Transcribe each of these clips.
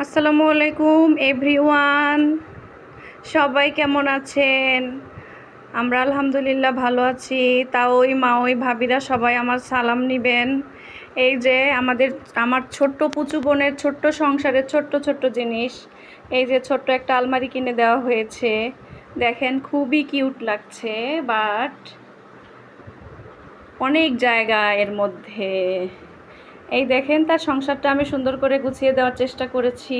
আসসালামু আলাইকুম এভরিওয়ান, সবাই কেমন আছেন? আমরা আলহামদুলিল্লাহ ভালো আছি। তাও ওই মা ওই ভাবিরা সবাই আমার সালাম নেবেন। এই যে আমার ছোট্ট পুচু বোনের ছোট্ট সংসারের ছোট্ট ছোট্ট জিনিস, এই যে ছোট্ট একটা আলমারি কিনে দেওয়া হয়েছে। দেখেন খুবই কিউট লাগছে, বাট অনেক জায়গা এর মধ্যে। এই দেখেন তার সংসারটা আমি সুন্দর করে গুছিয়ে দেওয়ার চেষ্টা করেছি।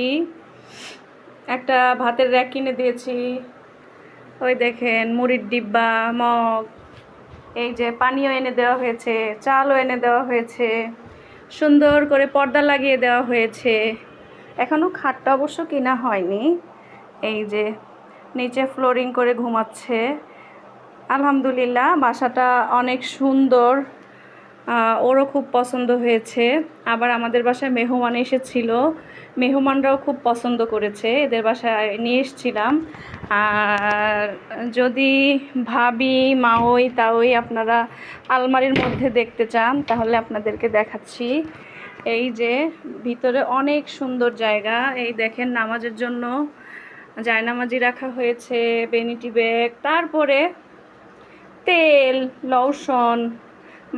একটা ভাতের র্যাক কিনে দিয়েছি। ওই দেখেন মুড়ির ডিব্বা, মগ, এই যে পানিও এনে দেওয়া হয়েছে, চালও এনে দেওয়া হয়েছে, সুন্দর করে পর্দা লাগিয়ে দেওয়া হয়েছে। এখনও খাটটা অবশ্য কিনা হয়নি। এই যে নিচে ফ্লোরিং করে ঘুমাচ্ছে। আলহামদুলিল্লাহ বাসাটা অনেক সুন্দর, ওরও খুব পছন্দ হয়েছে। আবার আমাদের বাসায় মেহমান এসেছিল, মেহমানরাও খুব পছন্দ করেছে। এদের বাসায় নিয়ে এসেছিলাম। আর যদি ভাবি মাওই তাওই আপনারা আলমারির মধ্যে দেখতে চান তাহলে আপনাদেরকে দেখাচ্ছি। এই যে ভিতরে অনেক সুন্দর জায়গা। এই দেখেন নামাজের জন্য জায়নামাজি রাখা হয়েছে, বেনিটি ব্যাগ, তারপরে তেল, লোশন,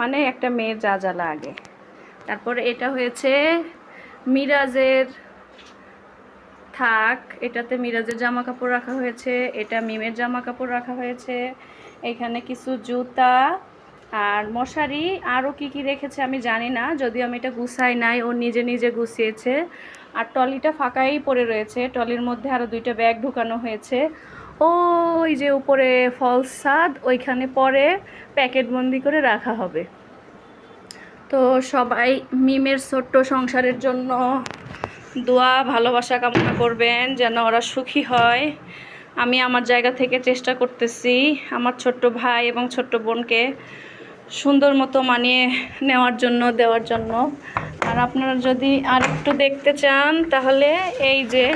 মানে একটা মেয়ের যা যা লাগে। তারপরে এটা হয়েছে মিরাজের থাক, এটাতে মিরাজের জামা কাপড় রাখা হয়েছে, এটা মিমের জামা কাপড় রাখা হয়েছে। এখানে কিছু জুতা আর মশারি, আরও কি কি রেখেছে আমি জানি না, যদিও আমি এটা গুছাই নাই, ও নিজে নিজে গুছিয়েছে। আর ট্রলিটা ফাঁকাই পড়ে রয়েছে, ট্রলির মধ্যে আরও দুইটা ব্যাগ ঢুকানো হয়েছে। ওই যে উপরে ফলস ছাদ, ওইখানে পরে প্যাকেটবন্দি করে রাখা হবে। তো সবাই মিমের ছোট্ট সংসারের জন্য দোয়া ভালোবাসা কামনা করবেন, যেন ওরা সুখী হয়। আমি আমার জায়গা থেকে চেষ্টা করতেছি আমার ছোট্ট ভাই এবং ছোট্ট বোনকে সুন্দর মতো মানিয়ে নেওয়ার জন্য, দেওয়ার জন্য। আর আপনারা যদি আর একটু দেখতে চান তাহলে এই যে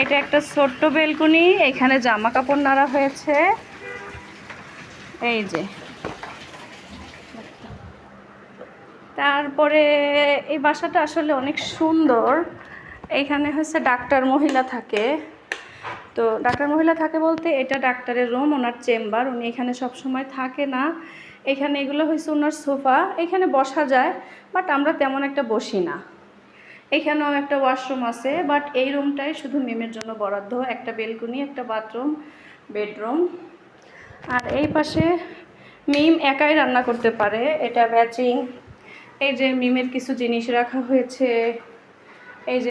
এটা একটা ছোট্ট বেলকুনি, এখানে জামা কাপড় নাড়া হয়েছে। এই যে তারপরে এই বাসাটা আসলে অনেক সুন্দর। এইখানে হচ্ছে ডাক্তার মহিলা থাকে। তো ডাক্তার মহিলা থাকে বলতে এটা ডাক্তারের রুম, ওনার চেম্বার, উনি এখানে সব সময় থাকে না। এখানে এগুলো হয়েছে ওনার সোফা, এখানে বসা যায়, বাট আমরা তেমন একটা বসি না। এখানেও একটা ওয়াশরুম আছে, বাট এই রুমটাই শুধু মিমের জন্য বরাদ্দ। একটা বেলকুনি, একটা বাথরুম, বেডরুম। আর এই পাশে মিম একাই রান্না করতে পারে, এটা ম্যাচিং। এই যে মিমের কিছু জিনিস রাখা হয়েছে,